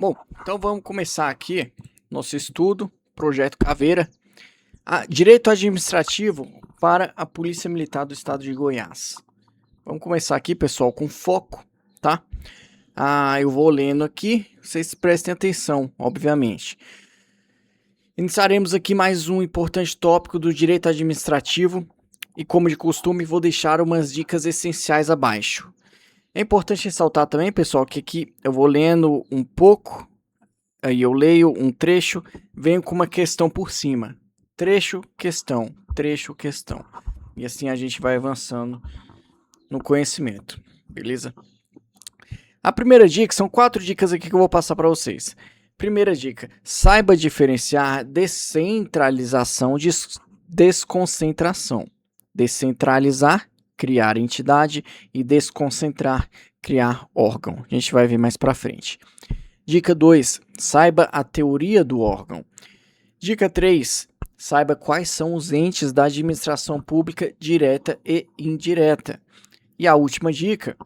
Bom, então vamos começar aqui nosso estudo, Projeto Caveira, Direito Administrativo para a Polícia Militar do Estado de Goiás. Vamos começar aqui, pessoal, com foco, tá? Eu vou lendo aqui, vocês prestem atenção, obviamente. Iniciaremos aqui mais um importante tópico do direito administrativo e, como de costume, vou deixar umas dicas essenciais abaixo. É importante ressaltar também, pessoal, que aqui eu vou lendo um pouco. Aí eu leio um trecho, venho com uma questão por cima. Trecho, questão, trecho, questão. E assim a gente vai avançando no conhecimento, beleza? A primeira dica, são 4 dicas aqui que eu vou passar para vocês. Primeira dica, saiba diferenciar descentralização de desconcentração. Descentralizar, criar entidade, e desconcentrar, criar órgão. A gente vai ver mais para frente. Dica 2, saiba a teoria do órgão. Dica 3, saiba quais são os entes da administração pública direta e indireta. E a última dica,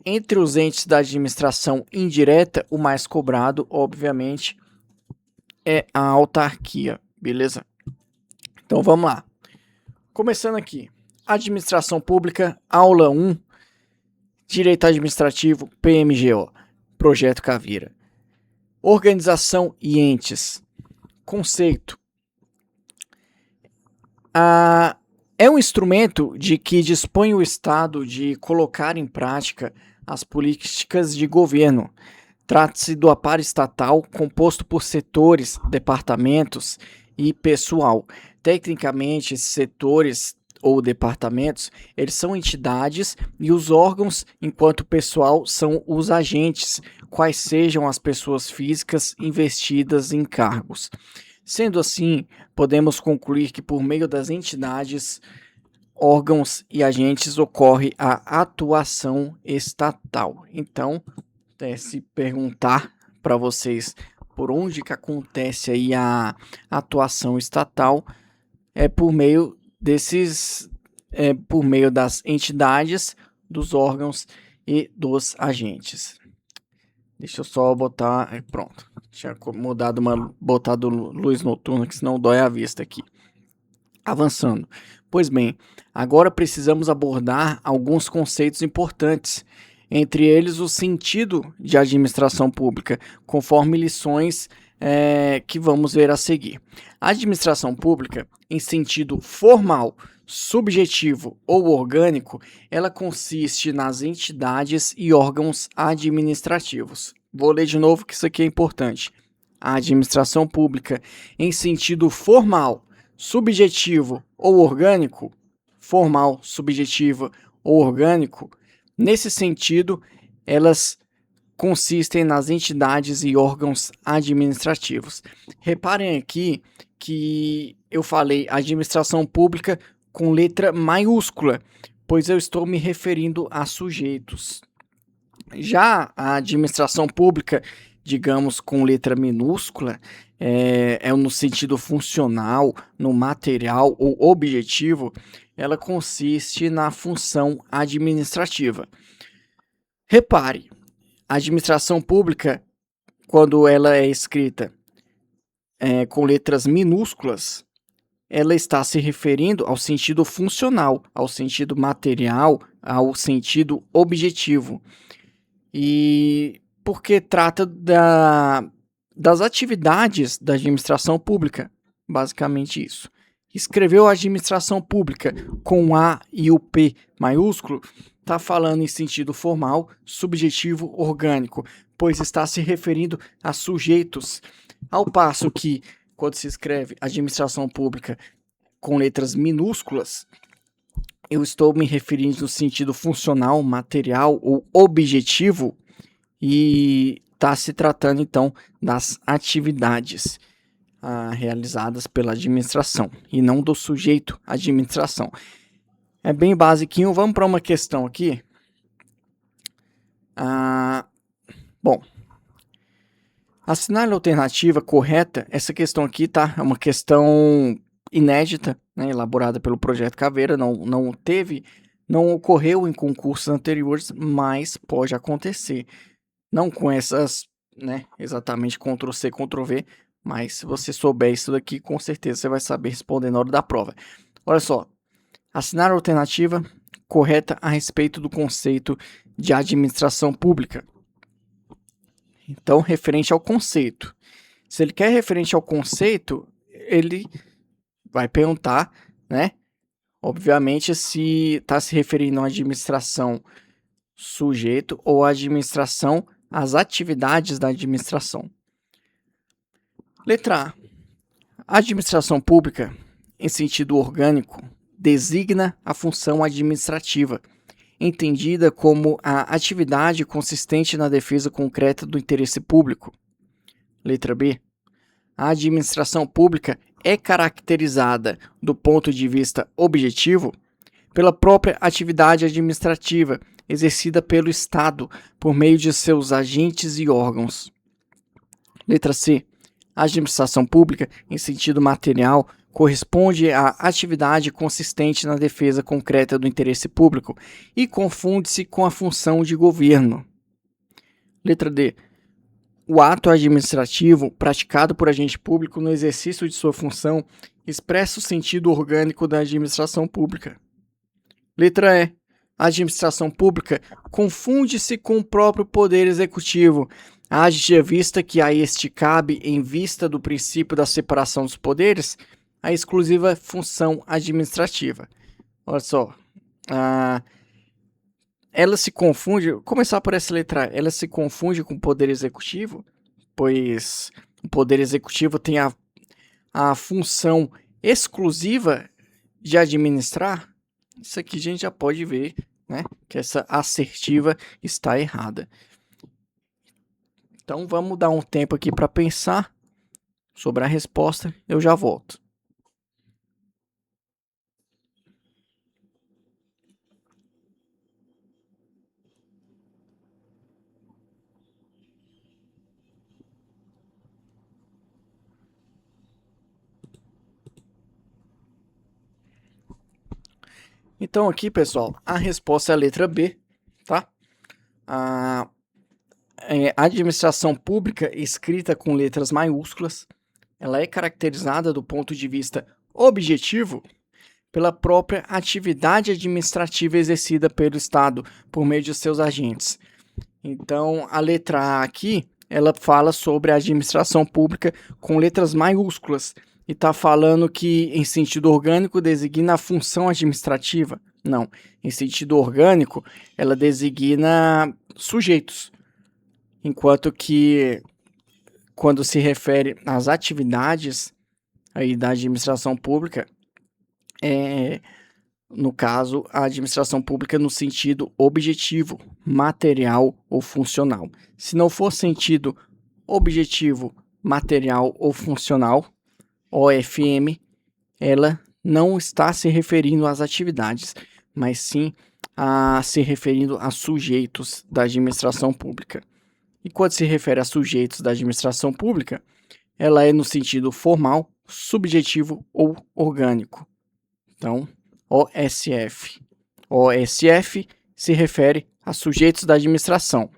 entre os entes da administração indireta, o mais cobrado, obviamente, é a autarquia, beleza? Então vamos lá. Começando aqui, administração pública, aula 1, direito administrativo, PMGO. Projeto Caveira. Organização e entes. Conceito. É um instrumento de que dispõe o Estado de colocar em prática as políticas de governo. Trata-se do aparato estatal composto por setores, departamentos e pessoal. Tecnicamente, esses setores ou departamentos, eles são entidades e os órgãos, enquanto pessoal, são os agentes, quais sejam as pessoas físicas investidas em cargos. Sendo assim, podemos concluir que por meio das entidades, órgãos e agentes ocorre a atuação estatal. Então, se perguntar para vocês por onde que acontece aí a atuação estatal, é por meio por meio das entidades, dos órgãos e dos agentes. Deixa eu só botar, pronto. Tinha botado luz noturna, que senão dói a vista aqui. Avançando. Pois bem, agora precisamos abordar alguns conceitos importantes, entre eles o sentido de administração pública, conforme lições que vamos ver a seguir. A administração pública, em sentido formal, subjetivo ou orgânico, ela consiste nas entidades e órgãos administrativos. Vou ler de novo que isso aqui é importante. A administração pública, em sentido formal, subjetivo ou orgânico, formal, subjetivo ou orgânico, nesse sentido, elas consistem nas entidades e órgãos administrativos. Reparem aqui que eu falei administração pública com letra maiúscula, pois eu estou me referindo a sujeitos. Já a administração pública, digamos, com letra minúscula, é no sentido funcional, no material ou objetivo, ela consiste na função administrativa. Repare, a administração pública, quando ela é escrita com letras minúsculas, ela está se referindo ao sentido funcional, ao sentido material, ao sentido objetivo. E porque trata das atividades da administração pública, basicamente isso. Escreveu a administração pública com A e o P maiúsculo, está falando em sentido formal, subjetivo, orgânico, pois está se referindo a sujeitos, ao passo que, quando se escreve administração pública com letras minúsculas, eu estou me referindo no sentido funcional, material ou objetivo, e está se tratando então das atividades realizadas pela administração e não do sujeito administração. É bem basiquinho. Vamos para uma questão aqui. Bom, assinale a alternativa correta. Essa questão aqui é uma questão inédita, né, elaborada pelo Projeto Caveira. Não ocorreu em concursos anteriores, mas pode acontecer. Não com essas né, exatamente Ctrl+C, Ctrl+V, mas se você souber isso daqui, com certeza você vai saber responder na hora da prova. Olha só, assinar a alternativa correta a respeito do conceito de administração pública. Então, referente ao conceito. Se ele quer referente ao conceito, ele vai perguntar, né? Obviamente, se está se referindo à administração sujeito ou à administração, às atividades da administração. Letra A. A administração pública, em sentido orgânico, designa a função administrativa, entendida como a atividade consistente na defesa concreta do interesse público. Letra B. A administração pública é caracterizada, do ponto de vista objetivo, pela própria atividade administrativa exercida pelo Estado por meio de seus agentes e órgãos. Letra C. A administração pública, em sentido material, corresponde à atividade consistente na defesa concreta do interesse público e confunde-se com a função de governo. Letra D. O ato administrativo praticado por agente público no exercício de sua função expressa o sentido orgânico da administração pública. Letra E. A administração pública confunde-se com o próprio poder executivo, haja vista que a este cabe, em vista do princípio da separação dos poderes, a exclusiva função administrativa. Olha só, ela se confunde, vou começar por essa letra A, ela se confunde com o poder executivo, pois o poder executivo tem a função exclusiva de administrar. Isso aqui a gente já pode ver, né, que essa assertiva está errada. Então vamos dar um tempo aqui para pensar sobre a resposta, eu já volto. Então aqui, pessoal, a resposta é a letra B, tá? A administração pública escrita com letras maiúsculas, ela é caracterizada do ponto de vista objetivo pela própria atividade administrativa exercida pelo Estado por meio de seus agentes. Então, a letra A aqui, ela fala sobre a administração pública com letras maiúsculas e está falando que, em sentido orgânico, designa a função administrativa. Não, em sentido orgânico, ela designa sujeitos, enquanto que, quando se refere às atividades aí da administração pública, no caso, a administração pública no sentido objetivo, material ou funcional. Se não for sentido objetivo, material ou funcional, OFM, ela não está se referindo às atividades, mas sim a se referindo a sujeitos da administração pública. E quando se refere a sujeitos da administração pública, ela é no sentido formal, subjetivo ou orgânico. Então, OSF. OSF se refere a sujeitos da administração.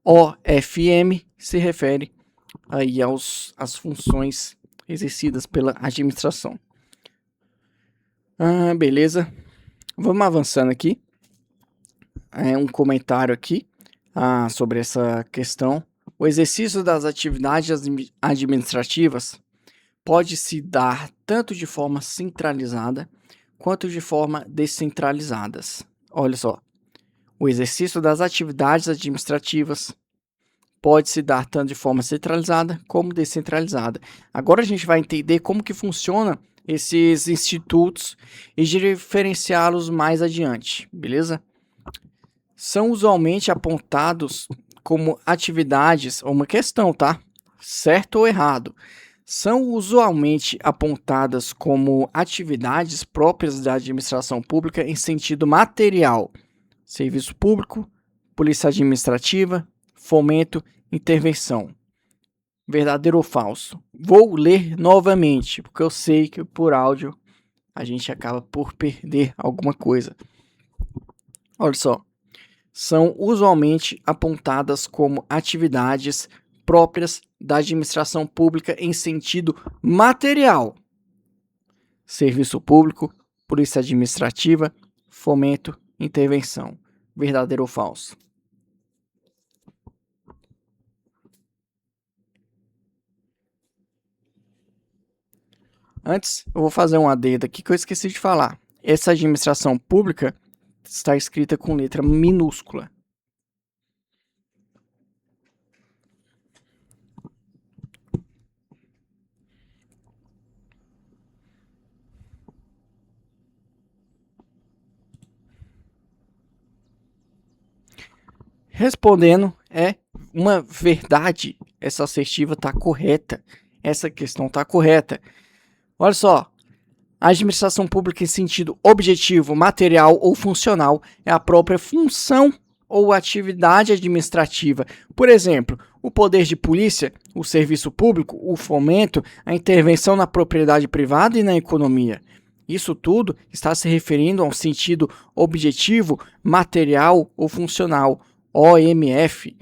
OFM se refere aí às funções exercidas pela administração. Beleza. Vamos avançando aqui. Um comentário aqui sobre essa questão. O exercício das atividades administrativas pode se dar tanto de forma centralizada quanto de forma descentralizadas. Olha só, o exercício das atividades administrativas pode se dar tanto de forma centralizada como descentralizada. Agora a gente vai entender como que funciona esses institutos e diferenciá-los mais adiante, beleza? São usualmente apontados como atividades, uma questão, tá? Certo ou errado? São usualmente apontadas como atividades próprias da administração pública em sentido material, serviço público, polícia administrativa, fomento, intervenção. Verdadeiro ou falso? Vou ler novamente, porque eu sei que por áudio a gente acaba por perder alguma coisa. Olha só. São usualmente apontadas como atividades próprias da administração pública em sentido material. Serviço público, polícia administrativa, fomento, intervenção. Verdadeiro ou falso? Antes, eu vou fazer um adendo aqui que eu esqueci de falar. Essa administração pública está escrita com letra minúscula. Respondendo, é uma verdade. Essa assertiva está correta. Essa questão está correta. Olha só. A administração pública em sentido objetivo, material ou funcional é a própria função ou atividade administrativa. Por exemplo, o poder de polícia, o serviço público, o fomento, a intervenção na propriedade privada e na economia. Isso tudo está se referindo a um sentido objetivo, material ou funcional, OMF.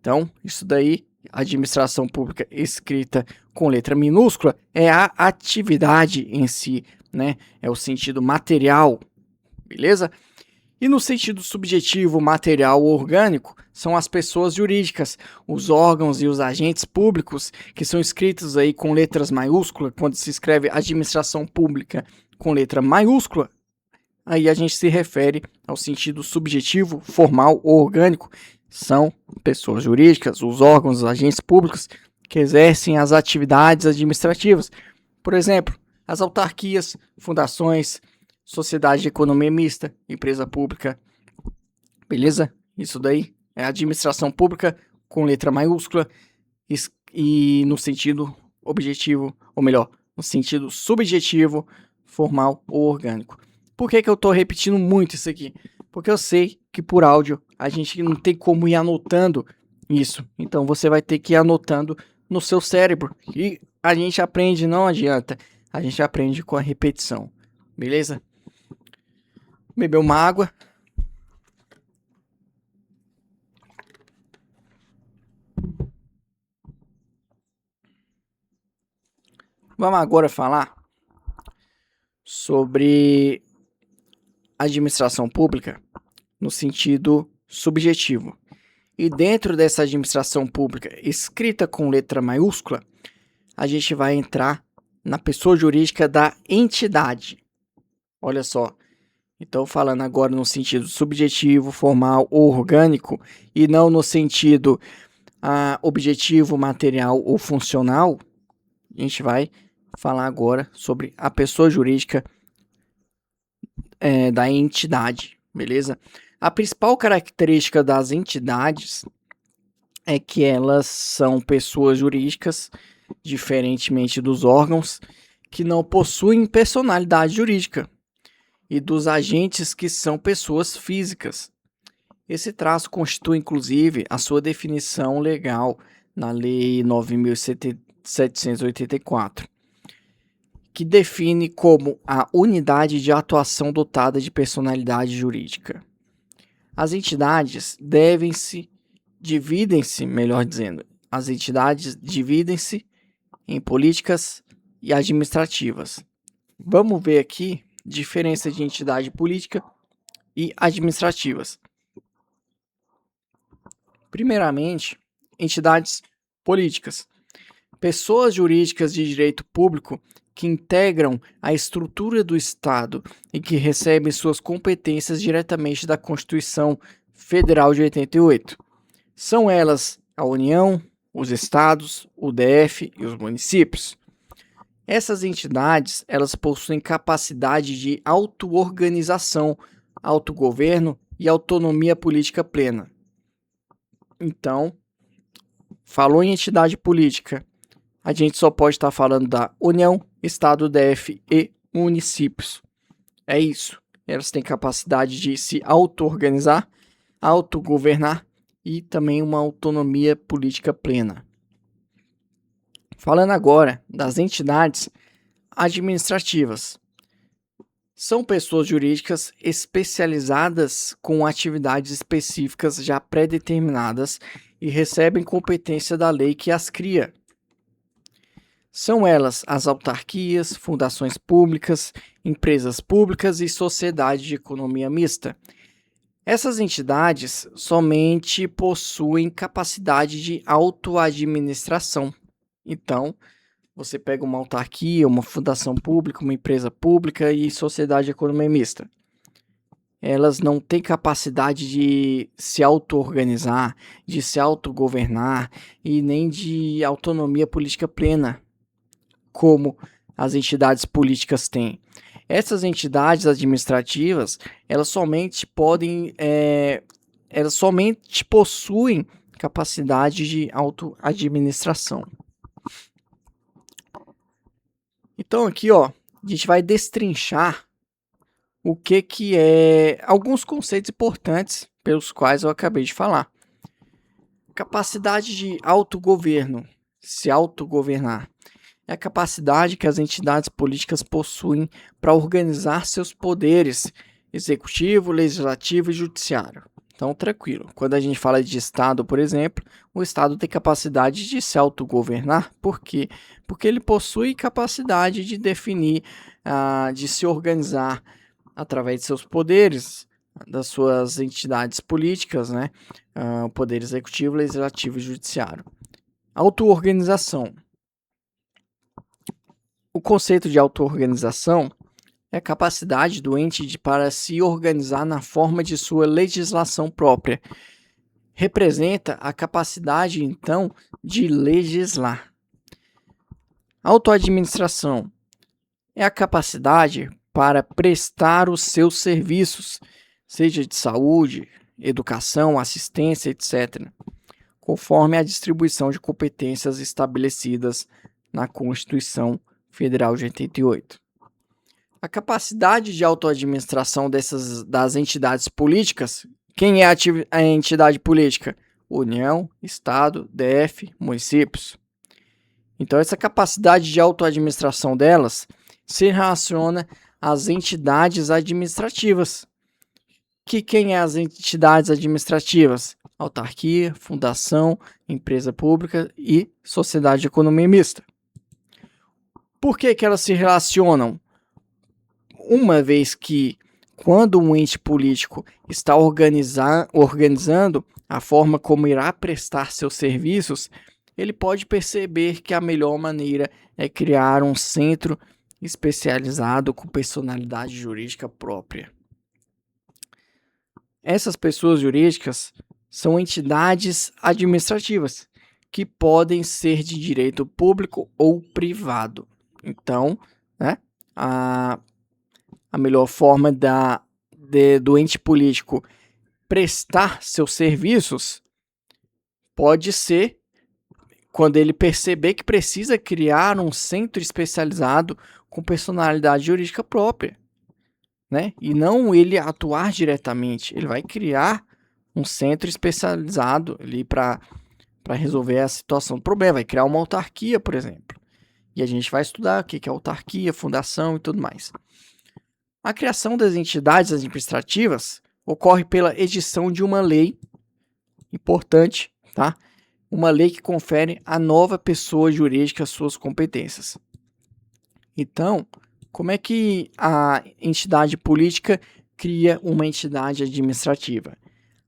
Então, isso daí, administração pública escrita com letra minúscula, é a atividade em si, né? É o sentido material, beleza? E no sentido subjetivo, material ou orgânico, são as pessoas jurídicas, os órgãos e os agentes públicos, que são escritos aí com letras maiúsculas, quando se escreve administração pública com letra maiúscula, aí a gente se refere ao sentido subjetivo, formal ou orgânico, são pessoas jurídicas, os órgãos, os agentes públicos que exercem as atividades administrativas. Por exemplo, as autarquias, fundações, sociedade de economia mista, empresa pública. Beleza? Isso daí é administração pública com letra maiúscula e no sentido objetivo, ou melhor, no sentido subjetivo, formal ou orgânico. Por que eu estou repetindo muito isso aqui? Porque eu sei que por áudio a gente não tem como ir anotando isso. Então você vai ter que ir anotando no seu cérebro. E a gente aprende, não adianta. A gente aprende com a repetição. Beleza? Beber uma água. Vamos agora falar sobre administração pública no sentido subjetivo. E dentro dessa administração pública escrita com letra maiúscula, a gente vai entrar na pessoa jurídica da entidade. Olha só. Então, falando agora no sentido subjetivo, formal ou orgânico, e não no sentido objetivo, material ou funcional, a gente vai falar agora sobre a pessoa jurídica da entidade, beleza? A principal característica das entidades é que elas são pessoas jurídicas, diferentemente dos órgãos, que não possuem personalidade jurídica, e dos agentes que são pessoas físicas. Esse traço constitui, inclusive, a sua definição legal na Lei 9.784, que define como a unidade de atuação dotada de personalidade jurídica. As entidades dividem-se em políticas e administrativas. Vamos ver aqui diferença de entidade política e administrativas. Primeiramente, entidades políticas. Pessoas jurídicas de direito público que integram a estrutura do Estado e que recebem suas competências diretamente da Constituição Federal de 88. São elas a União, os Estados, o DF e os municípios. Essas entidades, elas possuem capacidade de auto-organização, autogoverno e autonomia política plena. Então, falou em entidade política, a gente só pode estar falando da União, Estado, DF e municípios. É isso. Elas têm capacidade de se auto-organizar, autogovernar e também uma autonomia política plena. Falando agora das entidades administrativas. São pessoas jurídicas especializadas com atividades específicas já pré-determinadas e recebem competência da lei que as cria. São elas as autarquias, fundações públicas, empresas públicas e sociedade de economia mista. Essas entidades somente possuem capacidade de autoadministração. Então, você pega uma autarquia, uma fundação pública, uma empresa pública e sociedade de economia mista. Elas não têm capacidade de se auto-organizar, de se autogovernar e nem de autonomia política plena, como as entidades políticas têm. Essas entidades administrativas, elas somente possuem capacidade de auto-administração. Então aqui, ó, a gente vai destrinchar o que é alguns conceitos importantes pelos quais eu acabei de falar. Capacidade de autogoverno, se autogovernar, é a capacidade que as entidades políticas possuem para organizar seus poderes executivo, legislativo e judiciário. Então, tranquilo. Quando a gente fala de Estado, por exemplo, o Estado tem capacidade de se autogovernar. Por quê? Porque ele possui capacidade de definir, de se organizar através de seus poderes, das suas entidades políticas, né? Poder executivo, legislativo e judiciário. Auto-organização. O conceito de auto-organização é a capacidade do ente para se organizar na forma de sua legislação própria. Representa a capacidade, então, de legislar. Autoadministração é a capacidade para prestar os seus serviços, seja de saúde, educação, assistência, etc., conforme a distribuição de competências estabelecidas na Constituição Federal de 88. A capacidade de autoadministração das entidades políticas, quem é a entidade política? União, Estado, DF, municípios. Então, essa capacidade de autoadministração delas se relaciona às entidades administrativas. Quem é as entidades administrativas? Autarquia, fundação, empresa pública e sociedade de economia mista. Por que elas se relacionam? Uma vez que, quando um ente político está organizando a forma como irá prestar seus serviços, ele pode perceber que a melhor maneira é criar um centro especializado com personalidade jurídica própria. Essas pessoas jurídicas são entidades administrativas que podem ser de direito público ou privado. Então, né, a melhor forma do ente político prestar seus serviços pode ser quando ele perceber que precisa criar um centro especializado com personalidade jurídica própria, né? E não ele atuar diretamente. Ele vai criar um centro especializado ali para resolver a situação do problema. Vai criar uma autarquia, por exemplo. E a gente vai estudar o que é autarquia, fundação e tudo mais. A criação das entidades administrativas ocorre pela edição de uma lei importante, tá? Uma lei que confere à nova pessoa jurídica suas competências. Então, como é que a entidade política cria uma entidade administrativa?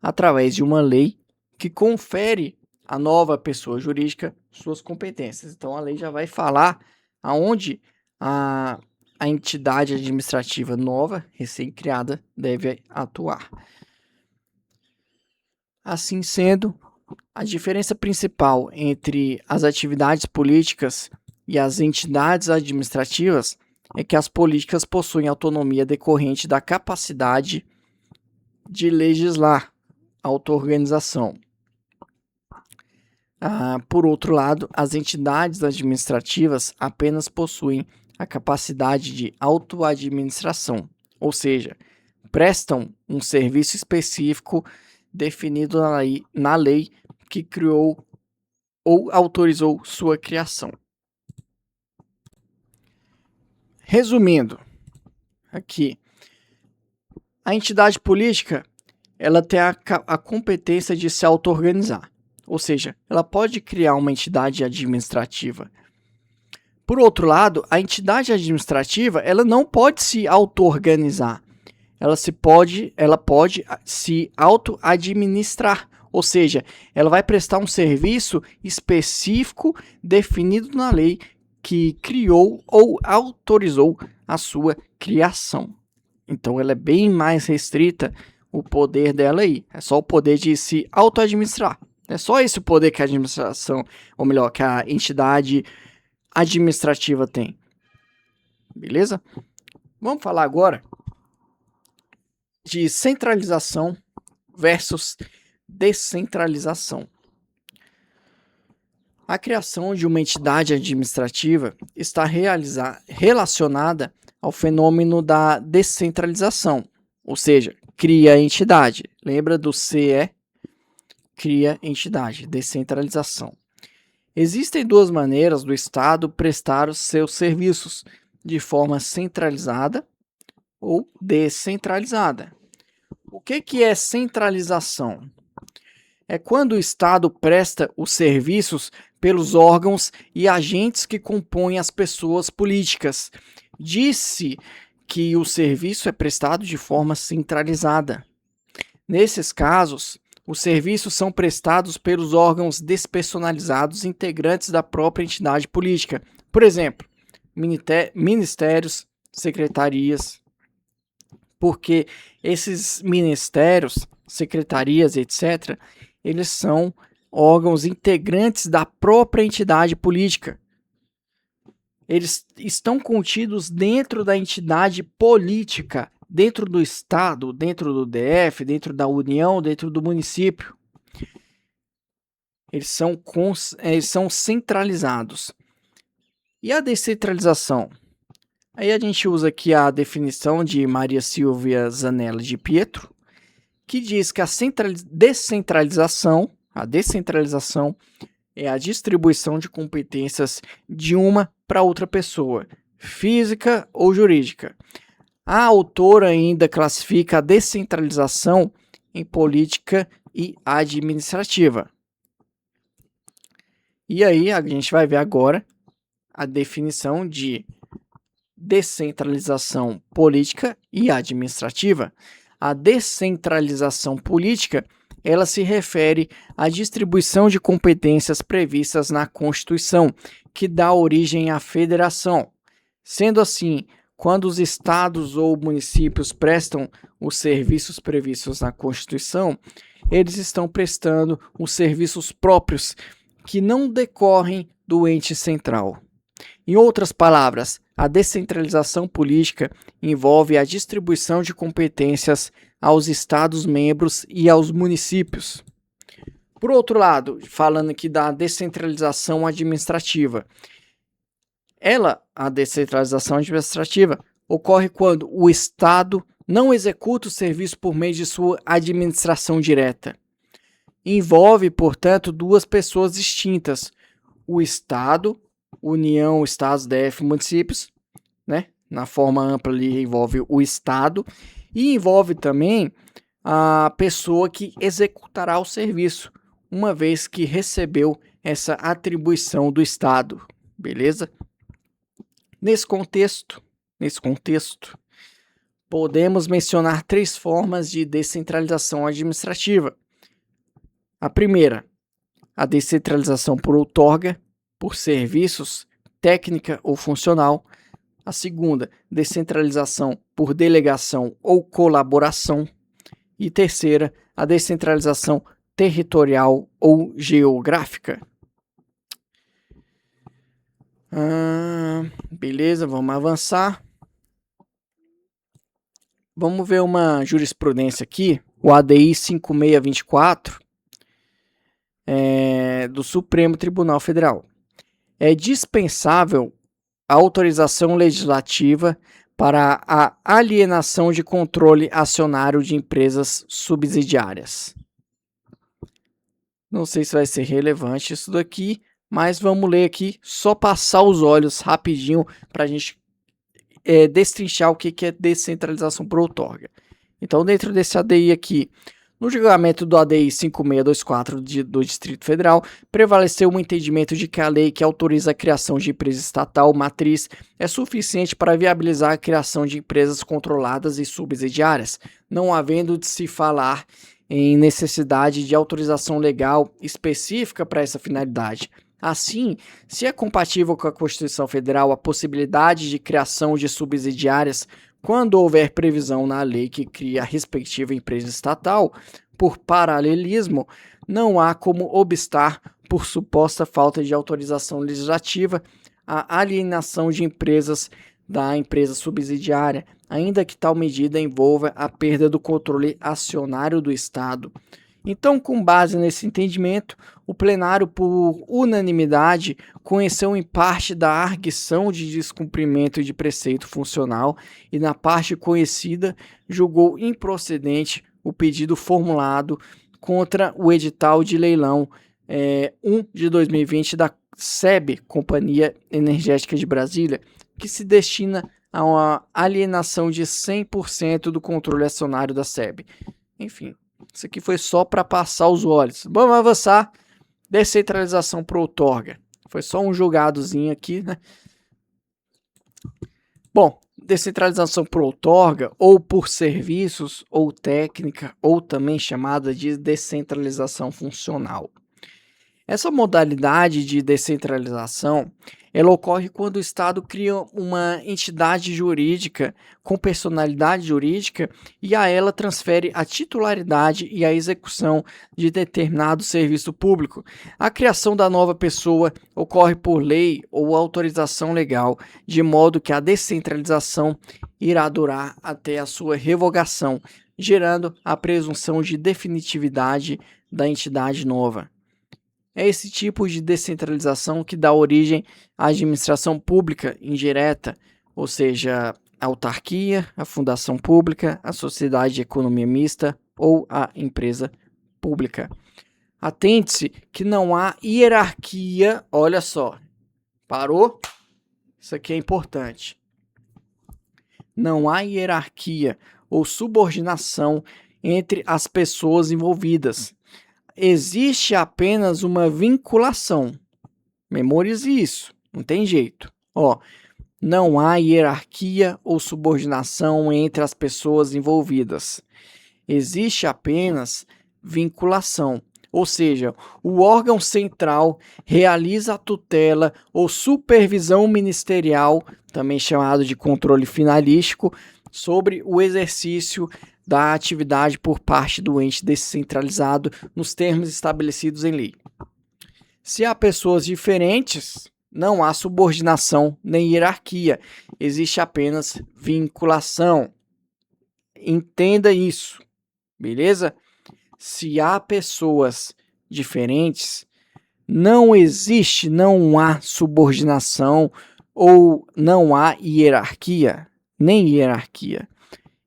Através de uma lei que confere à nova pessoa jurídica suas competências. Então, a lei já vai falar aonde a entidade administrativa nova, recém-criada, deve atuar. Assim sendo, a diferença principal entre as atividades políticas e as entidades administrativas é que as políticas possuem autonomia decorrente da capacidade de legislar, auto-organização. Por outro lado, as entidades administrativas apenas possuem a capacidade de auto-administração, ou seja, prestam um serviço específico definido na lei que criou ou autorizou sua criação. Resumindo, aqui, a entidade política ela tem a competência de se auto-organizar, ou seja, ela pode criar uma entidade administrativa. Por outro lado, a entidade administrativa ela não pode se auto-organizar. Ela pode se auto-administrar, ou seja, ela vai prestar um serviço específico definido na lei que criou ou autorizou a sua criação. Então, ela é bem mais restrita, o poder dela aí. É só o poder de se auto-administrar. É só esse o poder que a administração, ou melhor, que a entidade administrativa tem. Beleza? Vamos falar agora de centralização versus descentralização. A criação de uma entidade administrativa está relacionada ao fenômeno da descentralização, ou seja, cria a entidade. Lembra do CE? Cria entidade, descentralização. Existem duas maneiras do Estado prestar os seus serviços, de forma centralizada ou descentralizada. O que é centralização? É quando o Estado presta os serviços pelos órgãos e agentes que compõem as pessoas políticas. Disse que o serviço é prestado de forma centralizada. Nesses casos, os serviços são prestados pelos órgãos despersonalizados integrantes da própria entidade política. Por exemplo, ministérios, secretarias, porque esses ministérios, secretarias, etc., eles são órgãos integrantes da própria entidade política. Eles estão contidos dentro da entidade política, dentro do Estado, dentro do DF, dentro da União, dentro do município. Eles são centralizados. E a descentralização? Aí a gente usa aqui a definição de Maria Silvia Zanella de Pietro, que diz que a descentralização é a distribuição de competências de uma para outra pessoa, física ou jurídica. A autora ainda classifica a descentralização em política e administrativa. E aí a gente vai ver agora a definição de descentralização política e administrativa. A descentralização política, ela se refere à distribuição de competências previstas na Constituição, que dá origem à federação. Sendo assim, quando os estados ou municípios prestam os serviços previstos na Constituição, eles estão prestando os serviços próprios que não decorrem do ente central. Em outras palavras, a descentralização política envolve a distribuição de competências aos Estados-membros e aos municípios. Por outro lado, falando aqui da descentralização administrativa, a descentralização administrativa, ocorre quando o Estado não executa o serviço por meio de sua administração direta. Envolve, portanto, duas pessoas distintas: o Estado, União, Estados, DF, municípios, né? Na forma ampla ali envolve o Estado e envolve também a pessoa que executará o serviço, uma vez que recebeu essa atribuição do Estado, beleza? Nesse contexto, podemos mencionar três formas de descentralização administrativa. A primeira, a descentralização por outorga, por serviços, técnica ou funcional. A segunda, descentralização por delegação ou colaboração. E terceira, a descentralização territorial ou geográfica. Beleza, vamos avançar. Vamos ver uma jurisprudência aqui, o ADI 5624, do Supremo Tribunal Federal. É dispensável a autorização legislativa para a alienação de controle acionário de empresas subsidiárias. Não sei se vai ser relevante isso daqui, mas vamos ler aqui, só passar os olhos rapidinho para a gente destrinchar o que é descentralização por outorga. Então, dentro desse ADI aqui, No julgamento do ADI 5624 do Distrito Federal, prevaleceu o entendimento de que a lei que autoriza a criação de empresa estatal matriz é suficiente para viabilizar a criação de empresas controladas e subsidiárias, não havendo de se falar em necessidade de autorização legal específica para essa finalidade. Assim, se é compatível com a Constituição Federal a possibilidade de criação de subsidiárias quando houver previsão na lei que cria a respectiva empresa estatal, por paralelismo, não há como obstar, por suposta falta de autorização legislativa, a alienação de empresas da empresa subsidiária, ainda que tal medida envolva a perda do controle acionário do Estado. Então, com base nesse entendimento, o plenário, por unanimidade, conheceu em parte da arguição de descumprimento de preceito funcional e, na parte conhecida, julgou improcedente o pedido formulado contra o edital de leilão 1 de 2020 da SEB, Companhia Energética de Brasília, que se destina a uma alienação de 100% do controle acionário da SEB. Enfim, isso aqui foi só para passar os olhos. Vamos avançar. Descentralização por outorga. Foi só um jogadozinho aqui, né? Bom, descentralização por outorga, ou por serviços, ou técnica, ou também chamada de descentralização funcional. Essa modalidade de descentralização, ela ocorre quando o Estado cria uma entidade jurídica com personalidade jurídica e a ela transfere a titularidade e a execução de determinado serviço público. A criação da nova pessoa ocorre por lei ou autorização legal, de modo que a descentralização irá durar até a sua revogação, gerando a presunção de definitividade da entidade nova. É esse tipo de descentralização que dá origem à administração pública indireta, ou seja, a autarquia, a fundação pública, a sociedade de economia mista ou a empresa pública. Atente-se que não há hierarquia, olha só, parou? Isso aqui é importante. Não há hierarquia ou subordinação entre as pessoas envolvidas. Existe apenas uma vinculação. Memorize isso, não tem jeito. Não há hierarquia ou subordinação entre as pessoas envolvidas. Existe apenas vinculação. Ou seja, o órgão central realiza a tutela ou supervisão ministerial, também chamado de controle finalístico, sobre o exercício da atividade por parte do ente descentralizado nos termos estabelecidos em lei. Se há pessoas diferentes, não há subordinação nem hierarquia, existe apenas vinculação. Entenda isso, beleza? Se há pessoas diferentes, não há subordinação ou não há hierarquia, nem hierarquia.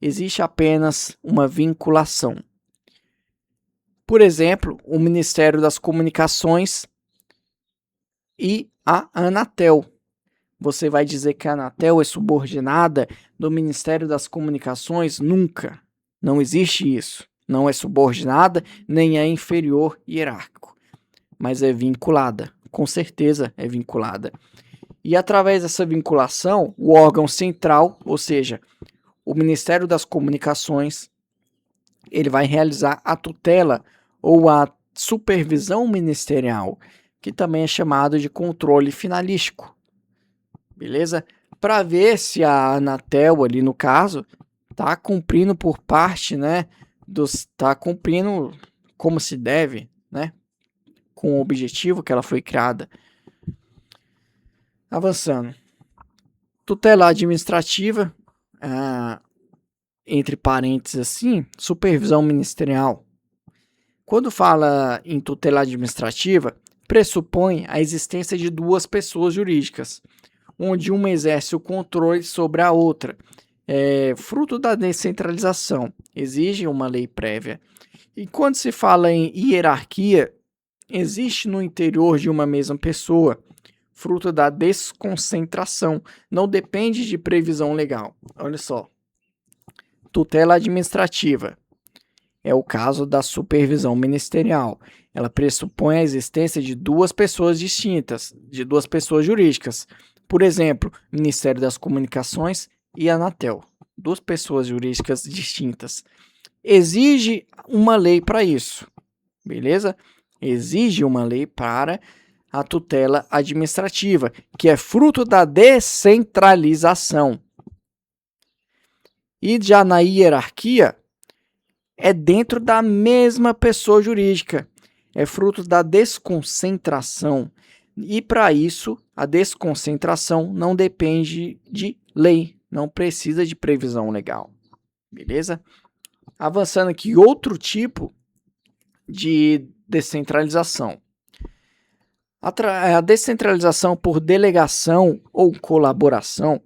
Existe apenas uma vinculação. Por exemplo, o Ministério das Comunicações e a Anatel. Você vai dizer que a Anatel é subordinada do Ministério das Comunicações? Nunca. Não existe isso. Não é subordinada, nem é inferior hierárquico. Mas é vinculada. Com certeza é vinculada. E através dessa vinculação, o órgão central, ou seja, o Ministério das Comunicações, ele vai realizar a tutela ou a supervisão ministerial, que também é chamado de controle finalístico. Beleza? Para ver se a Anatel, ali no caso, está cumprindo por parte, né? Está cumprindo como se deve, né? Com o objetivo que ela foi criada. Avançando. Tutela administrativa, entre parênteses assim, supervisão ministerial. Quando fala em tutela administrativa, pressupõe a existência de duas pessoas jurídicas, onde uma exerce o controle sobre a outra. Fruto da descentralização, exige uma lei prévia. E quando se fala em hierarquia, existe no interior de uma mesma pessoa, fruto da desconcentração, não depende de previsão legal. Olha só. Tutela administrativa. é o caso da supervisão ministerial. Ela pressupõe a existência de duas pessoas distintas, de duas pessoas jurídicas. Por exemplo, Ministério das Comunicações e Anatel. Duas pessoas jurídicas distintas. Exige uma lei para isso, beleza? Exige uma lei para a tutela administrativa, que é fruto da descentralização. E já na hierarquia, é dentro da mesma pessoa jurídica. É fruto da desconcentração. E para isso, a desconcentração não depende de lei, não precisa de previsão legal. Beleza? Avançando aqui, outro tipo de descentralização. A descentralização por delegação ou colaboração.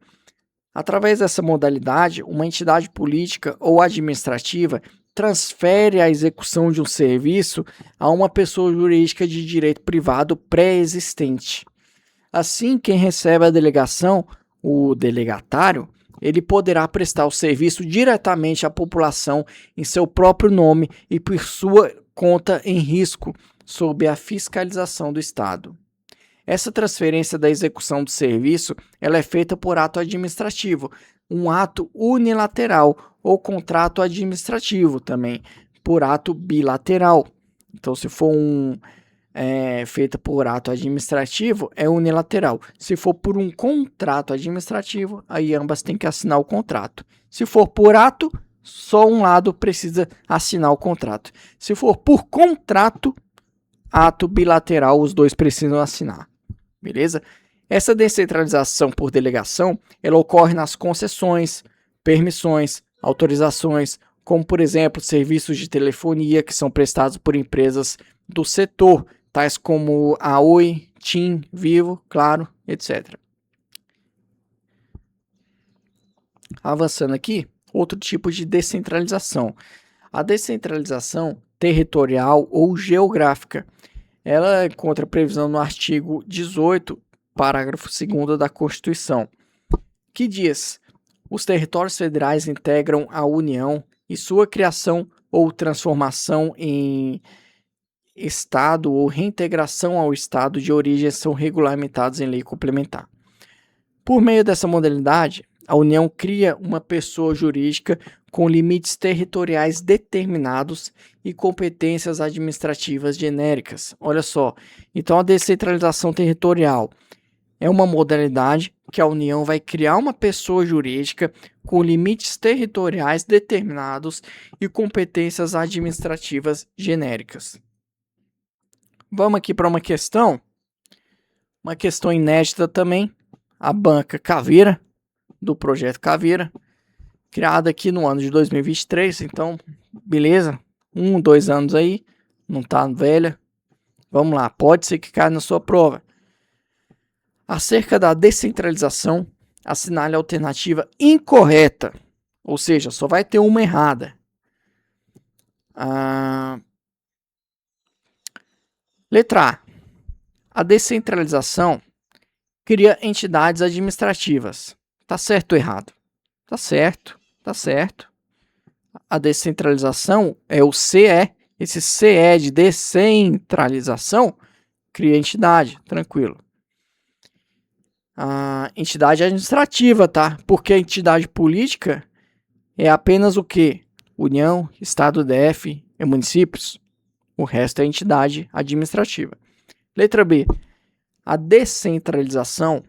Através dessa modalidade, uma entidade política ou administrativa transfere a execução de um serviço a uma pessoa jurídica de direito privado pré-existente. Assim, quem recebe a delegação, o delegatário, ele poderá prestar o serviço diretamente à população em seu próprio nome e por sua conta em risco, sob a fiscalização do Estado. Essa transferência da execução do serviço ela é feita por ato administrativo, um ato unilateral ou contrato administrativo também, por ato bilateral. Então, se for feita por ato administrativo, é unilateral. Se for por um contrato administrativo, aí ambas têm que assinar o contrato. Se for por ato, só um lado precisa assinar o contrato. Se for por contrato, ato bilateral, os dois precisam assinar. Beleza? Essa descentralização por delegação, ela ocorre nas concessões, permissões, autorizações, como por exemplo, serviços de telefonia que são prestados por empresas do setor, tais como a Oi, TIM, Vivo, Claro, etc. Avançando aqui, outro tipo de descentralização. A descentralização territorial ou geográfica. Ela encontra previsão no artigo 18, parágrafo 2º da Constituição, que diz: os territórios federais integram a União e sua criação ou transformação em Estado ou reintegração ao Estado de origem são regulamentados em lei complementar. Por meio dessa modalidade, a União cria uma pessoa jurídica com limites territoriais determinados e competências administrativas genéricas. Olha só, então a descentralização territorial é uma modalidade que a União vai criar uma pessoa jurídica com limites territoriais determinados e competências administrativas genéricas. Vamos aqui para uma questão inédita também, a banca Caveira, do projeto Caveira, criada aqui no ano de 2023, então, beleza, 2 anos aí, não tá velha, vamos lá, pode ser que caia na sua prova. Acerca da descentralização, assinale a alternativa incorreta, ou seja, só vai ter uma errada. Letra A. A descentralização cria entidades administrativas. Tá certo ou errado? Tá certo, tá certo. A descentralização é o CE. Esse CE de descentralização cria entidade, tranquilo. A entidade administrativa, tá? Porque a entidade política é apenas o quê? União, Estado, DF e municípios. O resto é entidade administrativa. Letra B. A descentralização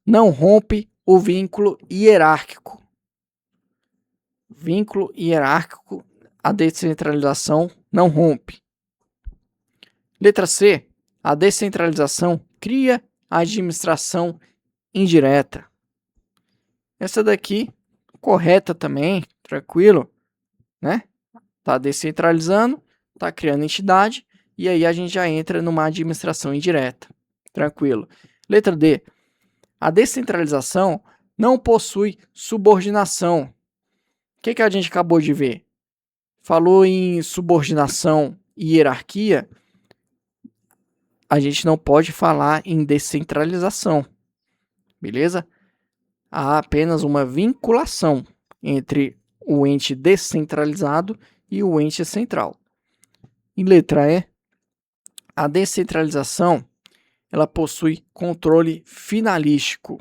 não rompe o vínculo hierárquico. Vínculo hierárquico, a descentralização não rompe. Letra C. A descentralização cria a administração indireta. Essa daqui, correta também, tranquilo, né? Tá descentralizando, tá criando entidade, e aí a gente já entra numa administração indireta. Tranquilo. Letra D. A descentralização não possui subordinação. O que a gente acabou de ver? Falou em subordinação e hierarquia, a gente não pode falar em descentralização, beleza? Há apenas uma vinculação entre o ente descentralizado e o ente central. Em letra E, a descentralização ela possui controle finalístico.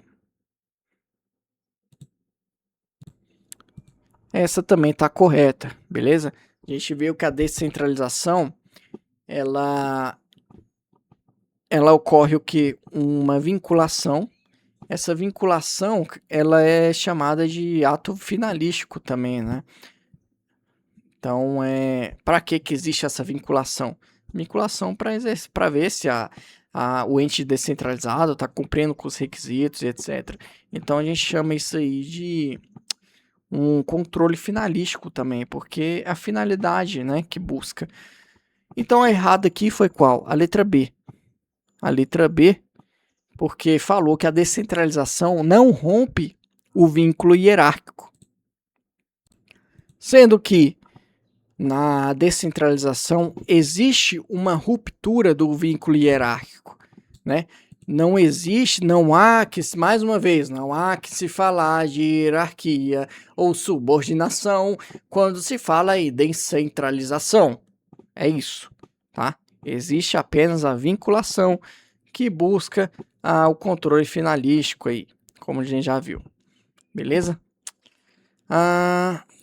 Essa também está correta, beleza? A gente viu que a descentralização ela ocorre o que? Uma vinculação. Essa vinculação ela é chamada de ato finalístico também, né? Então, para que existe essa vinculação? Vinculação para ver se o ente descentralizado está cumprindo com os requisitos, etc. Então, a gente chama isso aí de um controle finalístico também, porque é a finalidade, né, que busca. Então, a errada aqui foi qual? A letra B. A letra B, porque falou que a descentralização não rompe o vínculo hierárquico. Sendo que na descentralização existe uma ruptura do vínculo hierárquico, né? Não há que, mais uma vez, não há que se falar de hierarquia ou subordinação quando se fala em descentralização. É isso, tá? Existe apenas a vinculação que busca o controle finalístico aí, como a gente já viu. Beleza?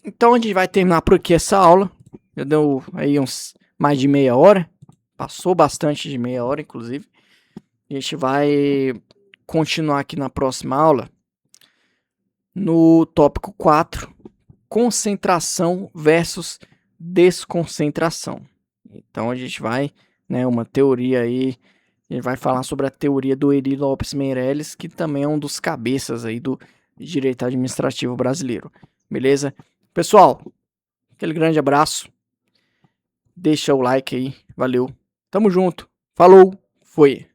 Então a gente vai terminar por aqui essa aula. Já deu aí mais de meia hora. Passou bastante de meia hora, inclusive. A gente vai continuar aqui na próxima aula no tópico 4, concentração versus desconcentração. Então a gente vai, né, uma teoria aí, a gente vai falar sobre a teoria do Eri Lopes Meirelles, que também é um dos cabeças aí do direito administrativo brasileiro. Beleza? Pessoal, aquele grande abraço. Deixa o like aí. Valeu. Tamo junto. Falou. Foi.